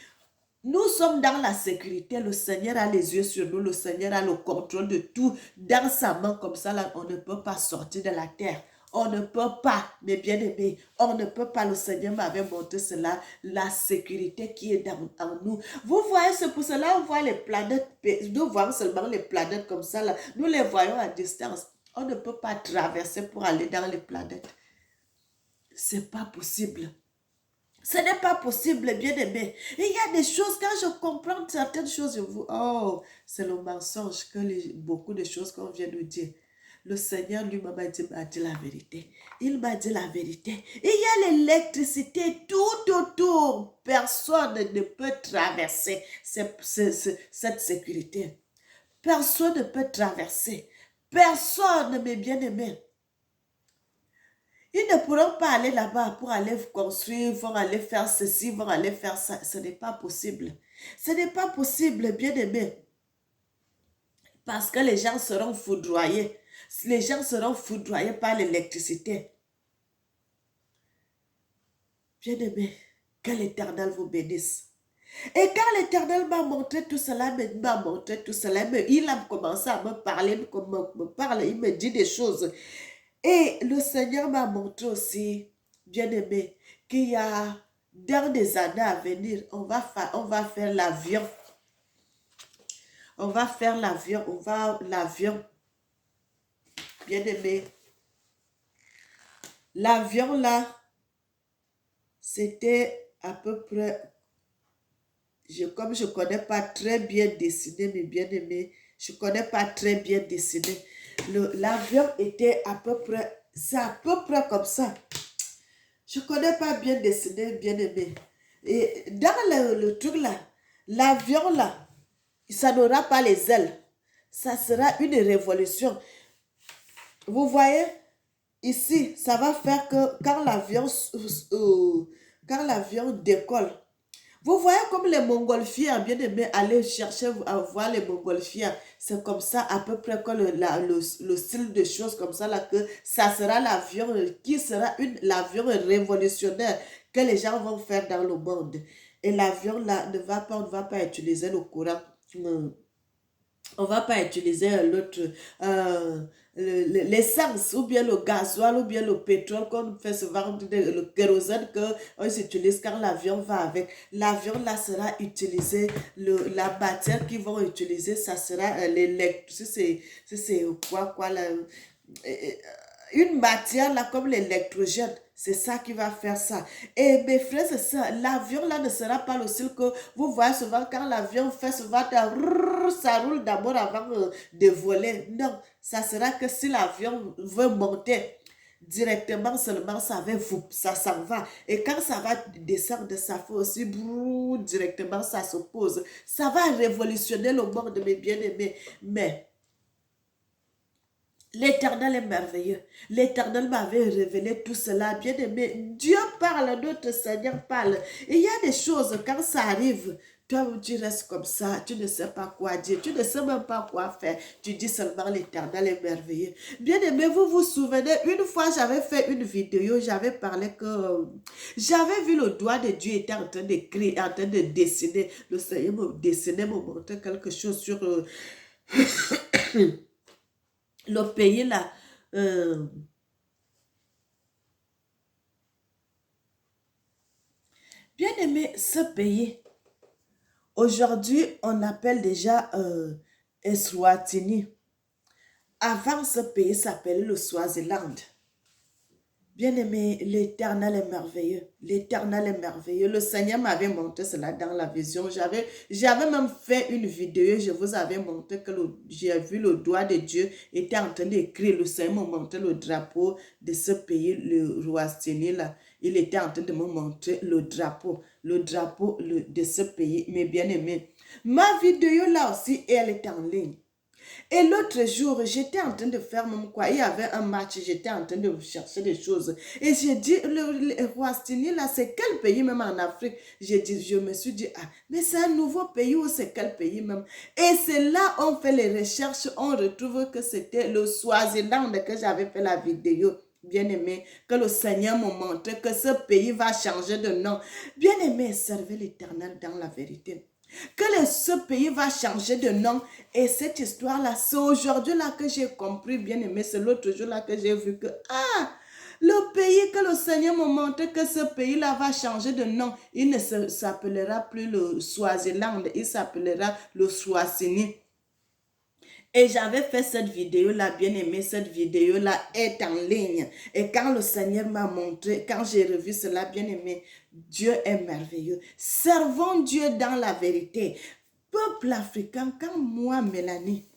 nous sommes dans la sécurité. Le Seigneur a les yeux sur nous. Le Seigneur a le contrôle de tout. Dans sa main comme ça, là, on ne peut pas sortir de la terre. On ne peut pas, mes bien-aimés, on ne peut pas. Le Seigneur m'avait montré cela, la sécurité qui est en nous. Vous voyez, c'est pour cela on voit les planètes. Nous voyons seulement les planètes comme ça, là. Nous les voyons à distance. On ne peut pas traverser pour aller dans les planètes. C'est pas possible. Ce n'est pas possible, bien-aimé. Il y a des choses, quand je comprends certaines choses, je vous... Oh, c'est le mensonge que beaucoup de choses qu'on vient de dire. Le Seigneur lui-même m'a dit la vérité. Il m'a dit la vérité. Il y a l'électricité tout autour. Personne ne peut traverser cette sécurité. Personne ne peut traverser. Personne, mes bien-aimés. Ils ne pourront pas aller là-bas pour aller construire, vont aller faire ceci, vont aller faire ça. Ce n'est pas possible. Ce n'est pas possible, bien-aimé. Parce que les gens seront foudroyés. Les gens seront foudroyés par l'électricité. Bien-aimé, Que l'Éternel vous bénisse. Et quand l'Éternel m'a montré tout cela, il a commencé à me parler, il me dit des choses. Et le Seigneur m'a montré aussi, bien-aimé, qu'il y a dans des années à venir, on va faire l'avion. On va faire l'avion, bien-aimé. L'avion là, c'était à peu près, comme je ne connais pas très bien dessiné, mes bien-aimés, je ne connais pas très bien dessiné. L'avion était à peu près, c'est à peu près comme ça. Je ne connais pas bien dessiné, bien-aimé. Et dans le truc là, l'avion là, ça n'aura pas les ailes. Ça sera une révolution. Vous voyez, ici, ça va faire que quand l'avion décolle, vous voyez comme les montgolfières, bien aimé, aller chercher à voir les montgolfières. C'est comme ça à peu près que le style de choses comme ça, là, que ça sera l'avion qui sera l'avion révolutionnaire que les gens vont faire dans le monde. Et l'avion là, on ne va pas utiliser le courant. On ne va pas utiliser l'essence ou bien le gasoil ou bien le pétrole qu'on fait souvent, le kérosène qu'on utilise quand l'avion va avec. L'avion là sera utilisé, la matière qu'ils vont utiliser, ça sera l'électricité, si c'est quoi là, une matière là comme l'électrogène. C'est ça qui va faire ça. Et mes frères, c'est ça. L'avion là ne sera pas le style que vous voyez souvent quand l'avion fait souvent, ça roule d'abord avant de voler. Non, ça sera que si l'avion veut monter directement seulement, ça s'en va. Et quand ça va descendre, ça fait aussi directement, ça se pose. Ça va révolutionner le monde, mes bien-aimés. Mais l'Éternel est merveilleux. L'Éternel m'avait révélé tout cela. Bien aimé, Dieu parle, notre Seigneur parle. Et il y a des choses, quand ça arrive, toi, tu restes comme ça, tu ne sais pas quoi dire, tu ne sais même pas quoi faire. Tu dis seulement l'Éternel est merveilleux. Bien aimé, vous vous souvenez, une fois j'avais fait une vidéo, j'avais parlé que j'avais vu le doigt de Dieu était en train d'écrire, en train de dessiner. Le Seigneur me dessinait, me montrait quelque chose sur le pays là. Bien aimé, ce pays, aujourd'hui, on appelle déjà Eswatini. Avant, ce pays s'appelait le Swaziland. Bien aimé, l'Éternel est merveilleux. L'Éternel est merveilleux. Le Seigneur m'avait montré cela dans la vision. J'avais même fait une vidéo. Je vous avais montré que j'ai vu le doigt de Dieu était en train d'écrire. Le Seigneur m'a montré le drapeau de ce pays, le Rwastini là. Il était en train de me montrer le drapeau de ce pays, mes bien-aimés. Ma vidéo là aussi, elle est en ligne. Et l'autre jour, j'étais en train de faire même quoi. Il y avait un match, j'étais en train de chercher des choses. Et j'ai dit, le Rwastini, là, c'est quel pays même en Afrique? Je me suis dit, ah, mais c'est un nouveau pays ou c'est quel pays même? Et c'est là, on fait les recherches, on retrouve que c'était le Swaziland que j'avais fait la vidéo. Bien aimé, que le Seigneur me montre que ce pays va changer de nom. Bien aimé, servez l'Éternel dans la vérité. Ce pays va changer de nom. Et cette histoire-là, c'est aujourd'hui-là que j'ai compris, bien aimé, c'est l'autre jour-là que j'ai vu que, le pays que le Seigneur me montre que ce pays-là va changer de nom, il ne s'appellera plus le Swaziland, il s'appellera le Swazini. Et j'avais fait cette vidéo-là, bien aimé, cette vidéo-là est en ligne. Et quand le Seigneur m'a montré, quand j'ai revu cela, bien aimé, Dieu est merveilleux. Servons Dieu dans la vérité. Peuple africain, quand moi, Mélanie,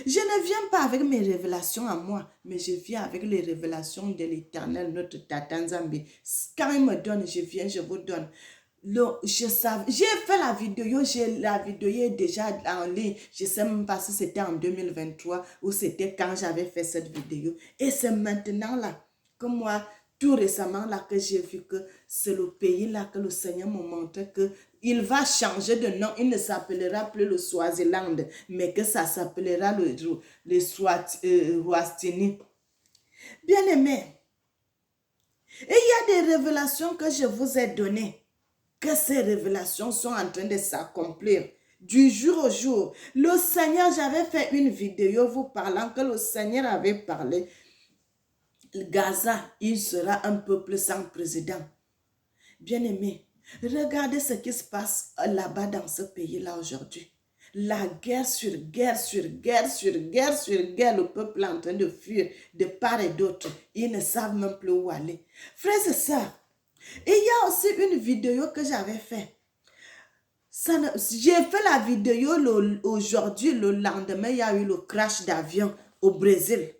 je ne viens pas avec mes révélations à moi, mais je viens avec les révélations de l'Éternel, notre Tata Nzambe. Quand il me donne, je viens, je vous donne. J'ai fait la vidéo est déjà en ligne. Je ne sais même pas si c'était en 2023 ou c'était quand j'avais fait cette vidéo. Et c'est maintenant là que moi, tout récemment là que j'ai vu que c'est le pays là que le Seigneur me montre que il va changer de nom. Il ne s'appellera plus le Swaziland, mais que ça s'appellera le Rwastini. Bien aimé, et il y a des révélations que je vous ai données. que ces révélations sont en train de s'accomplir du jour au jour. Le Seigneur, j'avais fait une vidéo vous parlant que le Seigneur avait parlé. Gaza, il sera un peuple sans président. Bien-aimé, regardez ce qui se passe là-bas dans ce pays-là aujourd'hui. La guerre sur guerre sur guerre sur guerre sur guerre, le peuple est en train de fuir de part et d'autre. Ils ne savent même plus où aller. Frères et sœurs, il y a aussi une vidéo que j'avais faite. J'ai fait la vidéo aujourd'hui, le lendemain, il y a eu le crash d'avion au Brésil.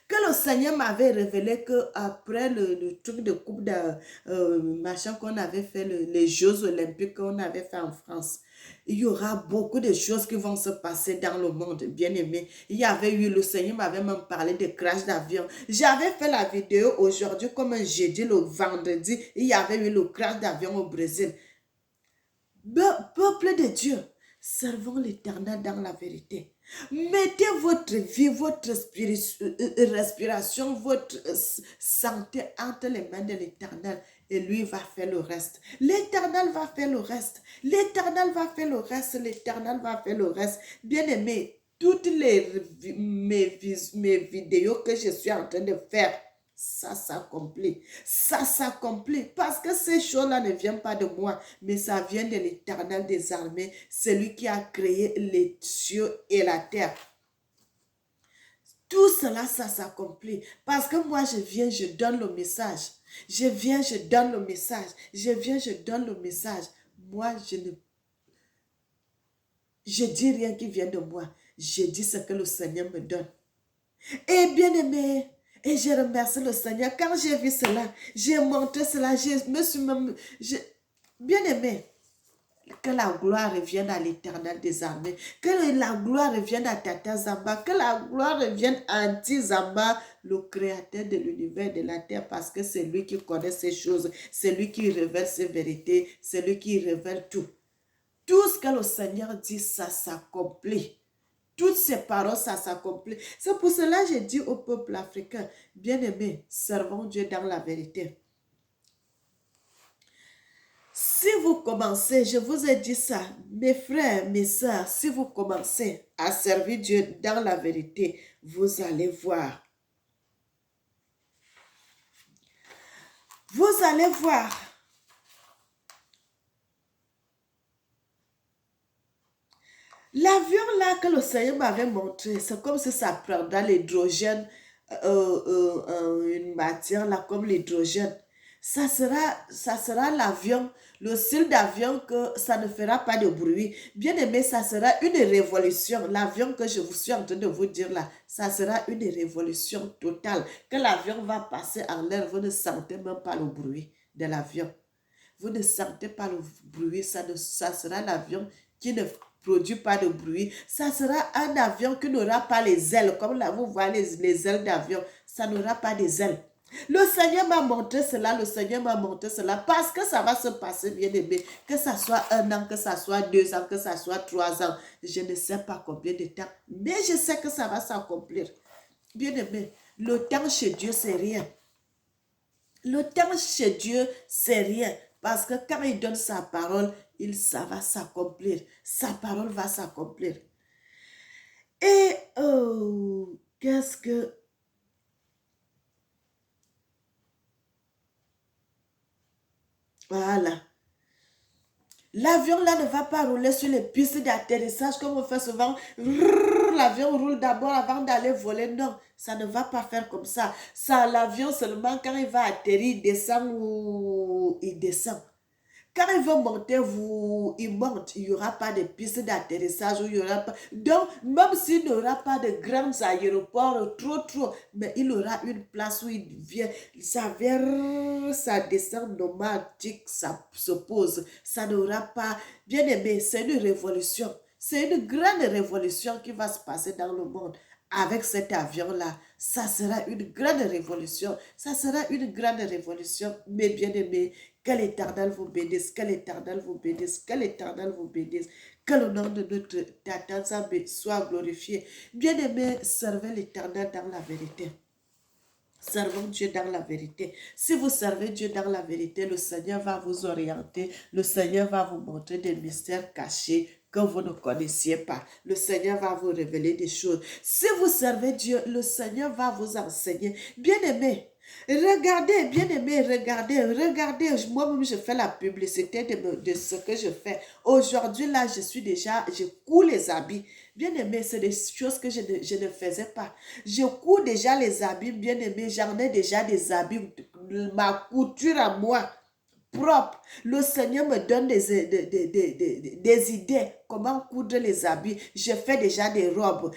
Que le Seigneur m'avait révélé qu'après le truc de coupe de machin qu'on avait fait, les Jeux olympiques qu'on avait fait en France, il y aura beaucoup de choses qui vont se passer dans le monde, bien aimé. Il y avait eu, le Seigneur m'avait même parlé de crash d'avion. J'avais fait la vidéo aujourd'hui, comme un jeudi, le vendredi, il y avait eu le crash d'avion au Brésil. Peuple de Dieu, servons l'Éternel dans la vérité. Mettez votre vie, votre respiration, votre santé entre les mains de l'Éternel et lui va faire le reste. L'Éternel va faire le reste. L'Éternel va faire le reste. L'Éternel va faire le reste. Bien-aimé, toutes mes vidéos que je suis en train de faire, ça s'accomplit. Ça s'accomplit parce que ces choses-là ne viennent pas de moi, mais ça vient de l'Éternel des armées, celui qui a créé les cieux et la terre. Tout cela, ça s'accomplit parce que moi, je viens, je donne le message. Je viens, je donne le message. Je viens, je donne le message. Moi, je dis rien qui vient de moi. Je dis ce que le Seigneur me donne. Et bien aimé, et je remercie le Seigneur. Quand j'ai vu cela, j'ai montré cela, je me suis même... Bien aimé, que la gloire revienne à l'Éternel des armées, que la gloire revienne à Tata Zamba, que la gloire revienne à Anti Zamba, le créateur de l'univers, de la terre, parce que c'est lui qui connaît ces choses, c'est lui qui révèle ces vérités, c'est lui qui révèle tout. Tout ce que le Seigneur dit, ça s'accomplit. Toutes ces paroles, ça s'accomplit. C'est pour cela que j'ai dit au peuple africain, bien-aimé, servons Dieu dans la vérité. Si vous commencez, je vous ai dit ça, mes frères, mes sœurs, si vous commencez à servir Dieu dans la vérité, vous allez voir. Vous allez voir. L'avion là que le Seigneur m'avait montré, c'est comme si ça prendra l'hydrogène, une matière là comme l'hydrogène. Ça sera l'avion, le style d'avion que ça ne fera pas de bruit. Bien aimé, ça sera une révolution. L'avion que je vous suis en train de vous dire là, ça sera une révolution totale. Que l'avion va passer en l'air, vous ne sentez même pas le bruit de l'avion. Vous ne sentez pas le bruit, ça sera l'avion qui ne produit pas de bruit. Ça sera un avion qui n'aura pas les ailes, comme là vous voyez les ailes d'avion, ça n'aura pas des ailes. Le Seigneur m'a montré cela, le Seigneur m'a montré cela, parce que ça va se passer, bien aimé, que ça soit 1 an, que ça soit 2 ans, que ça soit 3 ans, je ne sais pas combien de temps, mais je sais que ça va s'accomplir. Bien aimé, le temps chez Dieu, c'est rien. Le temps chez Dieu, c'est rien. Parce que quand il donne sa parole, ça va s'accomplir. Sa parole va s'accomplir. Et qu'est-ce que... Voilà. L'avion là ne va pas rouler sur les pistes d'atterrissage comme on fait souvent. L'avion roule d'abord avant d'aller voler. Non, ça ne va pas faire comme ça. Ça, l'avion seulement quand il va atterrir, il descend ou il descend. Quand il veut monter, il monte. Il n'y aura pas de piste d'atterrissage. Il y aura pas... Donc, même s'il n'y aura pas de grands aéroports, trop, mais il aura une place où il vient. Ça descend automatique, ça se pose. Ça n'aura pas... Bien aimé, c'est une révolution. C'est une grande révolution qui va se passer dans le monde. Avec cet avion-là, ça sera une grande révolution. Ça sera une grande révolution. Mais bien aimé, que l'Éternel vous bénisse, que l'Éternel vous bénisse, que l'Éternel vous bénisse. Que le nom de notre Tata soit glorifié. Bien aimé, servez l'Éternel dans la vérité. Servons Dieu dans la vérité. Si vous servez Dieu dans la vérité, le Seigneur va vous orienter. Le Seigneur va vous montrer des mystères cachés que vous ne connaissiez pas. Le Seigneur va vous révéler des choses. Si vous servez Dieu, le Seigneur va vous enseigner. Bien-aimés, regardez, bien-aimés, regardez. Moi-même, je fais la publicité de ce que je fais. Aujourd'hui, là, je couds les habits. Bien-aimés, c'est des choses que je ne faisais pas. Je couds déjà les habits, bien-aimés. J'en ai déjà des habits, ma couture à moi propre. Le Seigneur me donne des idées, comment coudre les habits. Je fais déjà des robes.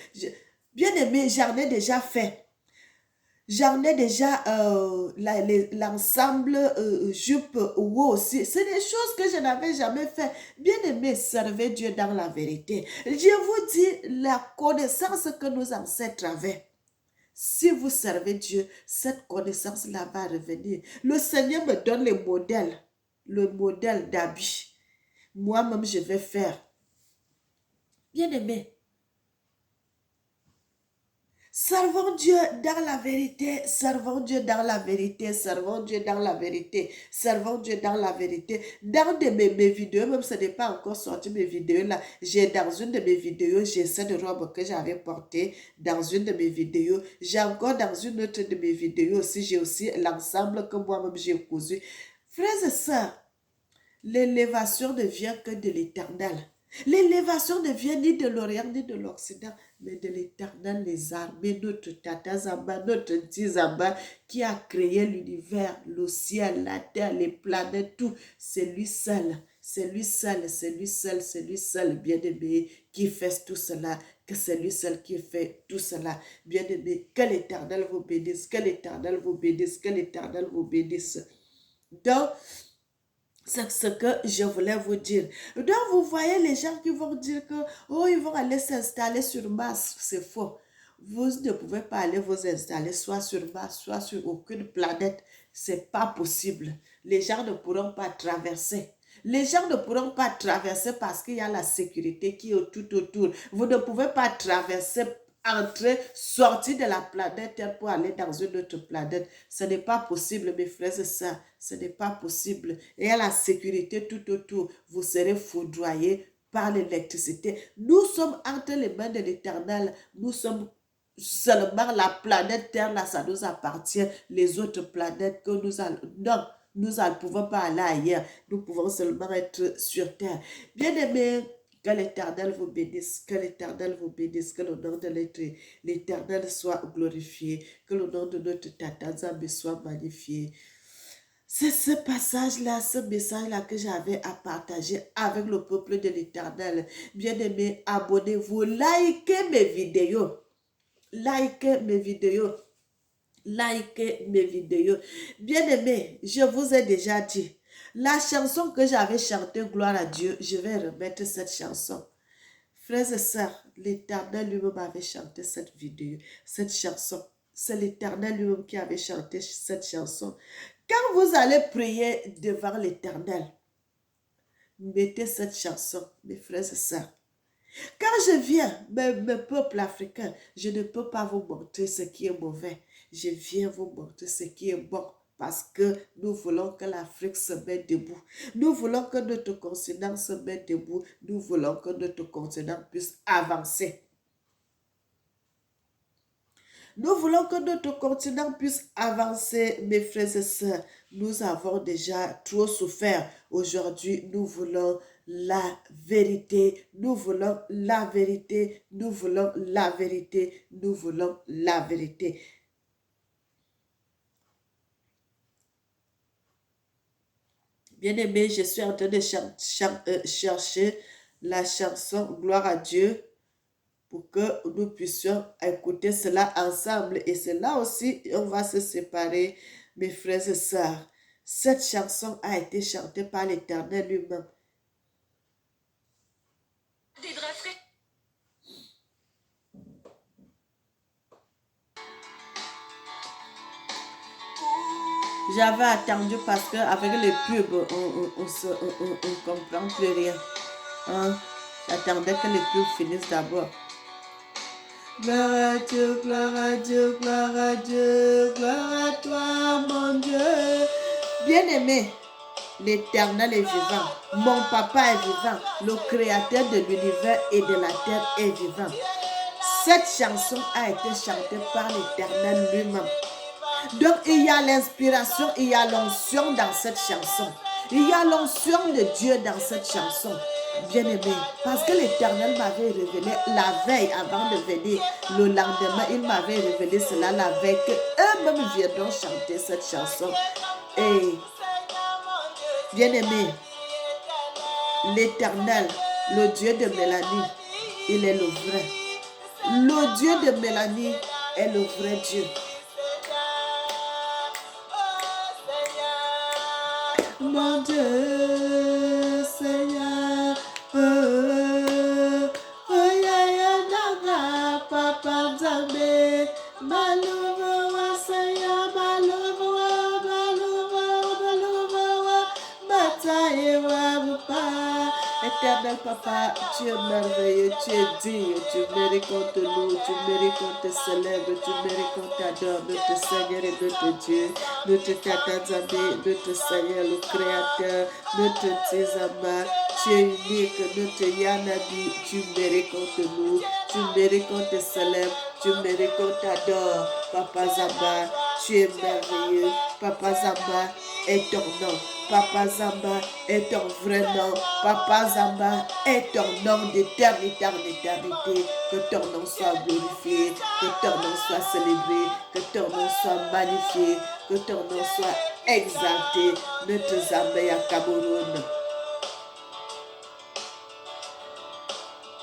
Bien-aimé, j'en ai déjà fait. J'en ai déjà l'ensemble jupe ou aussi. C'est des choses que je n'avais jamais fait. Bien-aimé, servez Dieu dans la vérité. Je vous dis la connaissance que nos ancêtres avaient. Si vous servez Dieu, cette connaissance-là va revenir. Le Seigneur me donne le modèle d'habit. Moi-même, je vais faire. Bien-aimé, servons Dieu dans la vérité, servons Dieu dans la vérité, servons Dieu dans la vérité, servons Dieu dans la vérité. Dans mes vidéos, même ce n'est pas encore sorti mes vidéos là, dans une de mes vidéos, j'ai cette robe que j'avais portée dans une de mes vidéos. J'ai encore dans une autre de mes vidéos aussi, j'ai aussi l'ensemble que moi-même j'ai cousu. Frères et sœurs, l'élévation ne vient que de l'Éternel. L'élévation ne vient ni de l'Orient ni de l'Occident, mais de l'Éternel, les armées, notre Tata Zamba, notre Tizamba, qui a créé l'univers, le ciel, la terre, les planètes, tout. C'est lui seul, c'est lui seul, c'est lui seul, c'est lui seul, bien-aimé, qui fait tout cela, que c'est lui seul qui fait tout cela. Bien-aimé, que l'Éternel vous bénisse, que l'Éternel vous bénisse, que l'Éternel vous bénisse. Donc, c'est ce que je voulais vous dire. Donc, vous voyez les gens qui vont dire que, oh, ils vont aller s'installer sur Mars. C'est faux. Vous ne pouvez pas aller vous installer soit sur Mars, soit sur aucune planète. C'est pas possible. Les gens ne pourront pas traverser. Les gens ne pourront pas traverser parce qu'il y a la sécurité qui est tout autour. Vous ne pouvez pas traverser, entrer, sortir de la planète Terre pour aller dans une autre planète. Ce n'est pas possible, mes frères et sœurs. Ce n'est pas possible. Et à la sécurité tout autour, vous serez foudroyés par l'électricité. Nous sommes entre les mains de l'Éternel. Nous sommes seulement la planète Terre, là, ça nous appartient. Les autres planètes que nous allons... Non, nous ne pouvons pas aller ailleurs. Nous pouvons seulement être sur Terre. Bien-aimés, que l'Éternel vous bénisse, que l'Éternel vous bénisse, que le nom de l'Éternel soit glorifié, que le nom de notre Tata Nzambe soit magnifié. C'est ce passage-là, ce message-là que j'avais à partager avec le peuple de l'Éternel. Bien-aimés, abonnez-vous, likez mes vidéos. Likez mes vidéos. Likez mes vidéos. Bien-aimés, je vous ai déjà dit, la chanson que j'avais chantée, Gloire à Dieu, je vais remettre cette chanson. Frères et sœurs, l'Éternel lui-même avait chanté cette vidéo, cette chanson. C'est l'Éternel lui-même qui avait chanté cette chanson. Quand vous allez prier devant l'Éternel, mettez cette chanson, mes frères et sœurs. Quand je viens, mes peuples africains, je ne peux pas vous montrer ce qui est mauvais. Je viens vous montrer ce qui est bon. Parce que nous voulons que l'Afrique se mette debout. Nous voulons que notre continent se mette debout. Nous voulons que notre continent puisse avancer. Nous voulons que notre continent puisse avancer, mes frères et sœurs. Nous avons déjà trop souffert. Aujourd'hui, nous voulons la vérité. Nous voulons la vérité. Nous voulons la vérité. Nous voulons la vérité. Bien-aimé, je suis en train de chercher la chanson Gloire à Dieu pour que nous puissions écouter cela ensemble. Et c'est là aussi, on va se séparer, mes frères et sœurs. Cette chanson a été chantée par l'Éternel lui-même. J'avais attendu parce qu'avec les pubs, on ne comprend plus rien. Hein? J'attendais que les pubs finissent d'abord. Gloire à Dieu, gloire à Dieu, gloire à Dieu, gloire à toi, mon Dieu. Bien-aimé, l'Éternel est vivant. Mon papa est vivant. Le créateur de l'univers et de la terre est vivant. Cette chanson a été chantée par l'Éternel lui-même. Donc, il y a l'inspiration, il y a l'onction dans cette chanson. Il y a l'onction de Dieu dans cette chanson. Bien-aimé, parce que l'Éternel m'avait révélé la veille avant de venir. Le lendemain, il m'avait révélé cela la veille que eux-mêmes viendront chanter cette chanson. Et bien-aimé, l'Éternel, le Dieu de Mélanie, il est le vrai. Le Dieu de Mélanie est le vrai Dieu. Mon Dieu, Seigneur, Papa Nzambe, Malouva, Seigneur, Malouva, Matayewa, Papa. Éternel Papa, tu es merveilleux, tu es digne, tu mérites qu'on te loue, tu mérites qu'on te célèbre, tu mérites qu'on t'adore, notre Seigneur et notre Dieu, notre Tata Nzambe, notre Seigneur, le Créateur, notre Tizama, tu es unique, notre Yanabi, tu mérites qu'on te loue, tu mérites qu'on te célèbre, tu mérites qu'on t'adore, Papa Zamba, tu es merveilleux, Papa Zamba est ton nom. Papa Zamba est ton vrai nom. Papa Zamba est ton nom d'éternité en éternité. Que ton nom soit glorifié, que ton nom soit célébré, que ton nom soit magnifié, que ton nom soit exalté. Notre Zamba à Cameroun.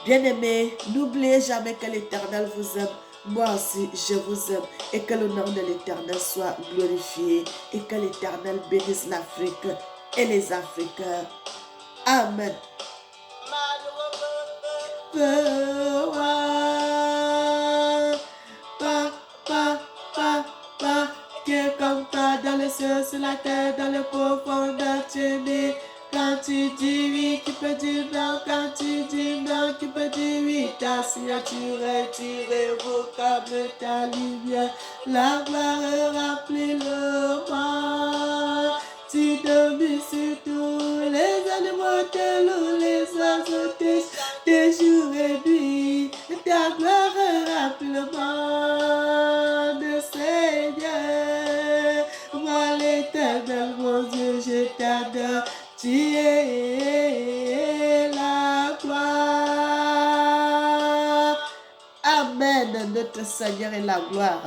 Bien-aimés, n'oubliez jamais que l'Éternel vous aime. Moi aussi, je vous aime. Et que le nom de l'Éternel soit glorifié. Et que l'Éternel bénisse l'Afrique et les Africains. Amen. Qui est comme toi dans les cieux, sur la terre, dans le profondeur, tu es né. Quand tu dis oui, qui peut dire non? Quand tu dis non, qui peut dire oui? Ta signature est irrévocable, ta lumière, la gloire remplit le monde. Tu domines sur tous les animaux, tes loups, les oiseaux, tes jours et nuits. Ta gloire remplit le monde, Seigneur. Moi, l'Éternel, mon Dieu, je t'adore. Tu es la gloire. Amen. Notre Seigneur est la gloire.